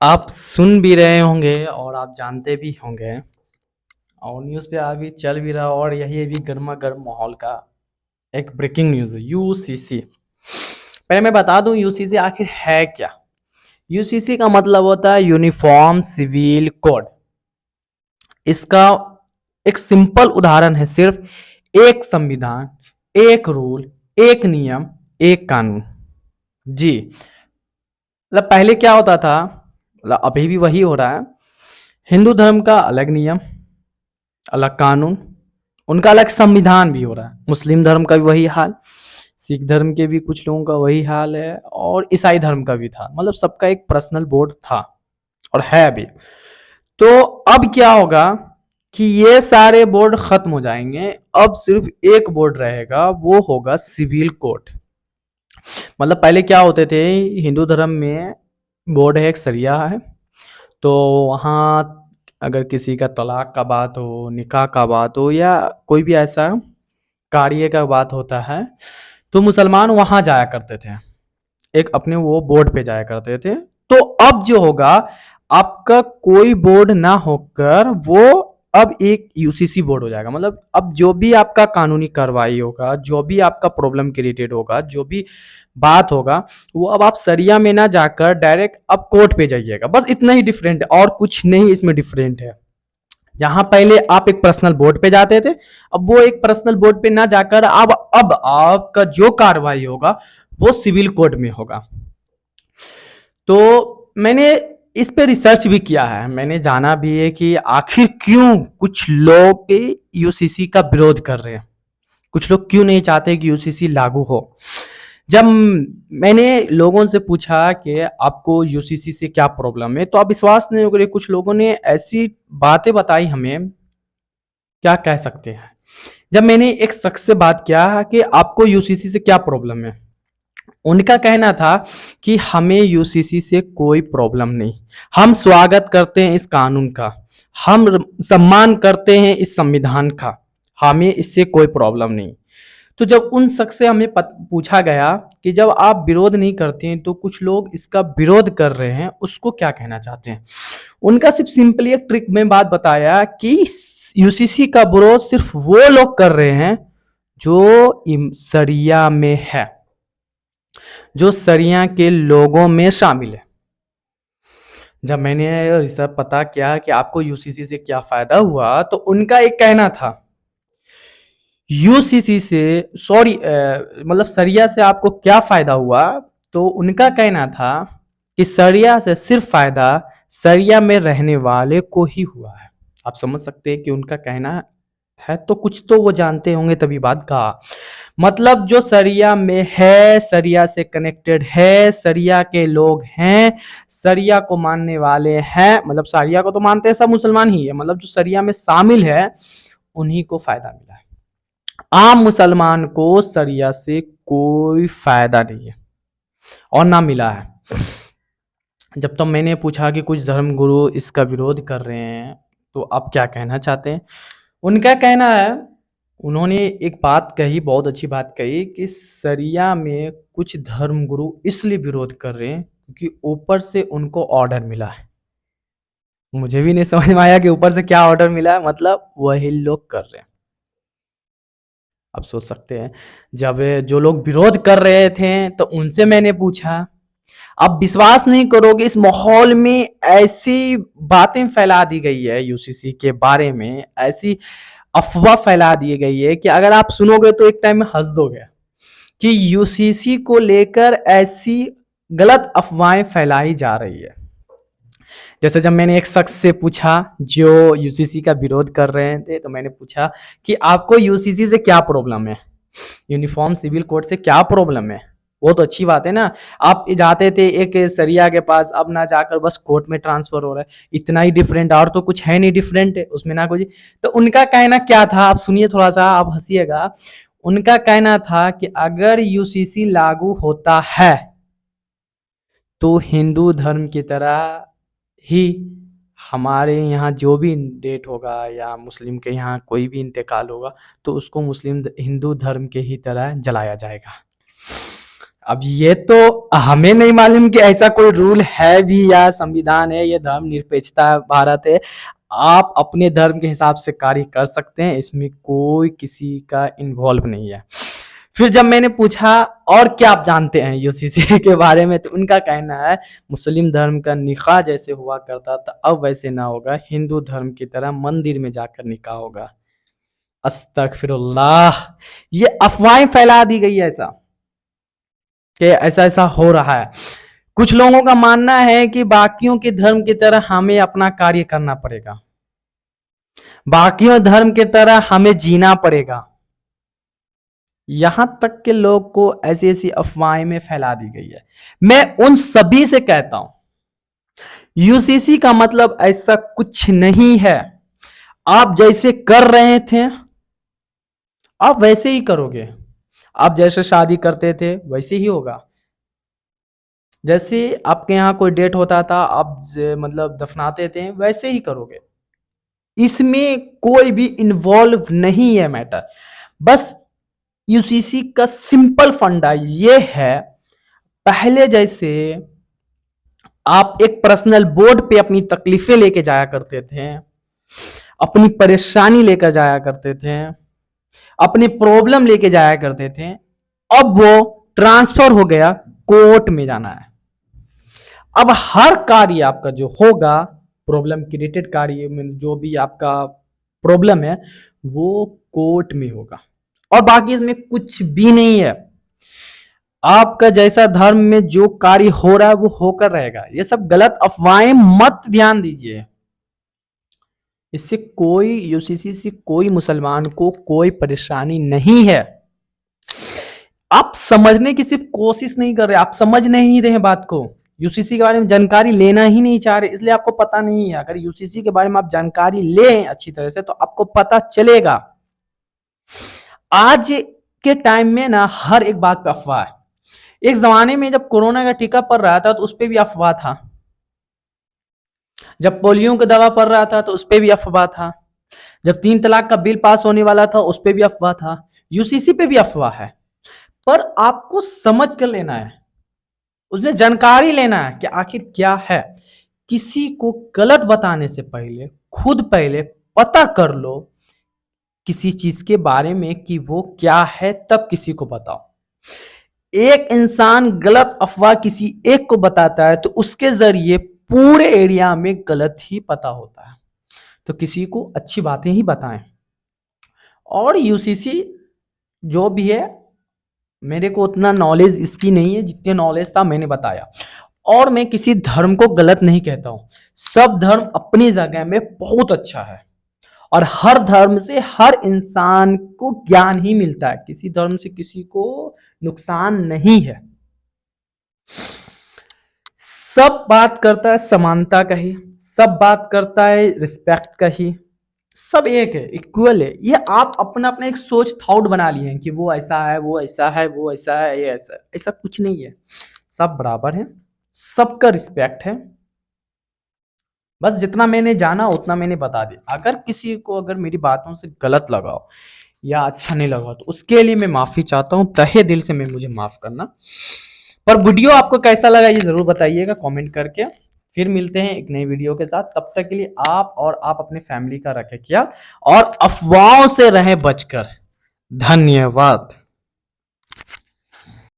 आप सुन भी रहे होंगे और आप जानते भी होंगे और न्यूज़ पे अभी चल भी रहा और यही अभी गर्मा गर्म माहौल का एक ब्रेकिंग न्यूज़ है यूसीसी। पहले मैं बता दूं यूसीसी आखिर है क्या। यूसीसी का मतलब होता है यूनिफॉर्म सिविल कोड। इसका एक सिंपल उदाहरण है सिर्फ एक संविधान, एक रूल, एक नियम, एक कानून। जी, मतलब पहले क्या होता था, मतलब अभी भी वही हो रहा है। हिंदू धर्म का अलग नियम, अलग कानून, उनका अलग संविधान भी हो रहा है। मुस्लिम धर्म का भी वही हाल, सिख धर्म के भी कुछ लोगों का वही हाल है और ईसाई धर्म का भी था। मतलब सबका एक पर्सनल बोर्ड था और है अभी। तो अब क्या होगा कि ये सारे बोर्ड खत्म हो जाएंगे। अब सिर्फ एक बोर्ड रहेगा, वो होगा सिविल कोड। मतलब पहले क्या होते थे, हिंदू धर्म में बोर्ड है, एक सरिया है। तो वहाँ अगर किसी का तलाक का बात हो, निकाह का बात हो या कोई भी ऐसा कार्य का बात होता है, तो मुसलमान वहाँ जाया करते थे, एक अपने वो बोर्ड पे जाया करते थे। तो अब जो होगा, आपका कोई बोर्ड ना होकर वो अब एक यूसीसी बोर्ड हो जाएगा। मतलब अब जो भी आपका कानूनी कार्रवाई होगा, जो भी आपका प्रॉब्लम क्रिएटेड होगा, जो भी बात होगा, वो अब आप सरिया में ना जाकर डायरेक्ट अब कोर्ट पे जाइएगा। बस इतना ही डिफरेंट है और कुछ नहीं इसमें डिफरेंट है। जहां पहले आप एक पर्सनल बोर्ड पे जाते थे, अब वो एक पर्सनल बोर्ड पे ना जाकर अब आपका जो कार्रवाई होगा वो सिविल कोर्ट में होगा। तो मैंने इस पे रिसर्च भी किया है, मैंने जाना भी है कि आखिर क्यों कुछ लोग यूसीसी का विरोध कर रहे हैं, कुछ लोग क्यों नहीं चाहते कि यूसीसी लागू हो। जब मैंने लोगों से पूछा कि आपको यूसीसी से क्या प्रॉब्लम है, तो आप विश्वास नहीं करेंगे, कुछ लोगों ने ऐसी बातें बताई हमें, क्या कह सकते हैं। जब मैंने एक शख्स से बात किया कि आपको यूसीसी से क्या प्रॉब्लम है, उनका कहना था कि हमें यूसीसी से कोई प्रॉब्लम नहीं, हम स्वागत करते हैं इस कानून का, हम सम्मान करते हैं इस संविधान का, हमें इससे कोई प्रॉब्लम नहीं। तो जब उन शख्स से हमें पूछा गया कि जब आप विरोध नहीं करते हैं तो कुछ लोग इसका विरोध कर रहे हैं, उसको क्या कहना चाहते हैं, उनका सिर्फ सिंपली एक ट्रिक में बात बताया कि यूसीसी का विरोध सिर्फ वो लोग कर रहे हैं जो सरिया में है, जो सरिया के लोगों में शामिल है। जब मैंने रिसर्च पता किया कि आपको यूसीसी से क्या फायदा हुआ, तो उनका एक कहना था यूसीसी से सॉरी मतलब सरिया से आपको क्या फायदा हुआ। तो उनका कहना था कि सरिया से सिर्फ फायदा सरिया में रहने वाले को ही हुआ है। आप समझ सकते हैं कि उनका कहना है, तो कुछ तो वो जानते होंगे तभी बात कहा। मतलब जो सरिया में है, सरिया से कनेक्टेड है, सरिया के लोग हैं, सरिया को मानने वाले हैं, मतलब सरिया को तो मानते हैं सब मुसलमान ही है, मतलब जो सरिया में शामिल है उन्हीं को फायदा मिला है। आम मुसलमान को सरिया से कोई फायदा नहीं है और ना मिला है। जब तो मैंने पूछा कि कुछ धर्मगुरु इसका विरोध कर रहे हैं तो आप क्या कहना चाहते हैं, उनका कहना है, उन्होंने एक बात कही, बहुत अच्छी बात कही कि सरिया में कुछ धर्मगुरु इसलिए विरोध कर रहे हैं क्योंकि ऊपर से उनको ऑर्डर मिला है। मुझे भी नहीं समझ में आया कि ऊपर से क्या ऑर्डर मिला है, मतलब वही लोग कर रहे हैं। आप सोच सकते हैं, जब जो लोग विरोध कर रहे थे तो उनसे मैंने पूछा। आप विश्वास नहीं करोगे, इस माहौल में ऐसी बातें फैला दी गई है यूसीसी के बारे में, ऐसी अफवाह फैला दी गई है कि अगर आप सुनोगे तो एक टाइम में हंस दोगे कि यूसीसी को लेकर ऐसी गलत अफवाहें फैलाई जा रही है। जैसे जब मैंने एक शख्स से पूछा जो यूसीसी का विरोध कर रहे थे, तो मैंने पूछा कि आपको यूसीसी से क्या प्रॉब्लम है, यूनिफॉर्म सिविल कोड से क्या प्रॉब्लम है। वो तो अच्छी बात है ना, आप जाते थे एक सरिया के पास, अब ना जाकर बस कोर्ट में ट्रांसफर हो रहा है, इतना ही डिफरेंट, और तो कुछ है नहीं डिफरेंट है उसमें ना कुछ। तो उनका कहना क्या था, आप सुनिए, थोड़ा सा आप हंसिएगा। उनका कहना था कि अगर यूसीसी लागू होता है तो हिंदू धर्म की तरह ही हमारे यहाँ जो भी डेट होगा या मुस्लिम के यहाँ कोई भी इंतकाल होगा तो उसको मुस्लिम हिंदू धर्म के ही तरह जलाया जाएगा। अब ये तो हमें नहीं मालूम कि ऐसा कोई रूल है भी या संविधान है, ये धर्म निरपेक्षता भारत है। आप अपने धर्म के हिसाब से कार्य कर सकते हैं, इसमें कोई किसी का इन्वॉल्व नहीं है। फिर जब मैंने पूछा और क्या आप जानते हैं यूसीसी के बारे में, तो उनका कहना है मुस्लिम धर्म का निकाह जैसे हुआ करता था अब वैसे ना होगा, हिंदू धर्म की तरह मंदिर में जाकर निकाह होगा। अस्तगफिरुल्लाह, ये अफवाहें फैला दी गई है ऐसा कि ऐसा ऐसा हो रहा है। कुछ लोगों का मानना है कि बाकियों के धर्म की तरह हमें अपना कार्य करना पड़ेगा, बाकियों धर्म की तरह हमें जीना पड़ेगा। यहां तक के लोग को ऐसी ऐसी अफवाहें में फैला दी गई है। मैं उन सभी से कहता हूं यूसीसी का मतलब ऐसा कुछ नहीं है। आप जैसे कर रहे थे आप वैसे ही करोगे, आप जैसे शादी करते थे वैसे ही होगा, जैसे आपके यहाँ कोई डेट होता था आप मतलब दफनाते थे वैसे ही करोगे। इसमें कोई भी इन्वॉल्व नहीं है मैटर। बस यूसीसी का सिंपल फंडा ये है, पहले जैसे आप एक पर्सनल बोर्ड पे अपनी तकलीफें लेके जाया करते थे, अपनी परेशानी लेकर जाया करते थे, अपने प्रॉब्लम लेके जाया करते थे, अब वो ट्रांसफर हो गया, कोर्ट में जाना है। अब हर कार्य आपका जो होगा, प्रॉब्लम क्रिएटेड कार्य में जो भी आपका प्रॉब्लम है वो कोर्ट में होगा, और बाकी इसमें कुछ भी नहीं है। आपका जैसा धर्म में जो कार्य हो रहा है वो होकर रहेगा। ये सब गलत अफवाहें मत ध्यान दीजिए, इससे कोई यूसीसी से कोई मुसलमान को कोई परेशानी नहीं है। आप समझने की सिर्फ कोशिश नहीं कर रहे, आप समझ नहीं रहे बात को, यूसीसी के बारे में जानकारी लेना ही नहीं चाह रहे, इसलिए आपको पता नहीं है। अगर यूसीसी के बारे में आप जानकारी लें अच्छी तरह से तो आपको पता चलेगा। आज के टाइम में ना हर एक बात पे अफवाह है। एक जमाने में जब कोरोना का टीका पड़ रहा था तो उस पर भी अफवाह था, जब पोलियो का दवा पड़ रहा था तो उस पर भी अफवाह था, जब 3 तलाक का बिल पास होने वाला था उस पर भी अफवाह था, यूसीसी पे भी अफवाह है। पर आपको समझ कर लेना है, उसमें जानकारी लेना है कि आखिर क्या है। किसी को गलत बताने से पहले खुद पहले पता कर लो किसी चीज के बारे में कि वो क्या है, तब किसी को बताओ। एक इंसान गलत अफवाह किसी एक को बताता है तो उसके जरिए पूरे एरिया में गलत ही पता होता है। तो किसी को अच्छी बातें ही बताएं। और यूसीसी जो भी है, मेरे को उतना नॉलेज इसकी नहीं है, जितने नॉलेज था मैंने बताया। और मैं किसी धर्म को गलत नहीं कहता हूं, सब धर्म अपनी जगह में बहुत अच्छा है, और हर धर्म से हर इंसान को ज्ञान ही मिलता है, किसी धर्म से किसी को नुकसान नहीं है। सब बात करता है समानता का ही, सब बात करता है रिस्पेक्ट का ही, सब एक है, इक्वल है। ये आप अपना अपना एक सोच थॉट बना लिए हैं कि वो ऐसा है, वो ऐसा है, वो ऐसा है, ये ऐसा है। ऐसा कुछ नहीं है, सब बराबर है, सबका रिस्पेक्ट है। बस जितना मैंने जाना उतना मैंने बता दिया। अगर किसी को अगर मेरी बातों से गलत लगा हो या अच्छा नहीं लगा तो उसके लिए मैं माफी चाहता हूँ, तहे दिल से मैं मुझे माफ करना। पर वीडियो आपको कैसा लगा ये जरूर बताइएगा कमेंट करके। फिर मिलते हैं एक नई वीडियो के साथ, तब तक के लिए आप और आप अपने फैमिली का रखें ख्याल, और अफवाहों से रहें बचकर। धन्यवाद।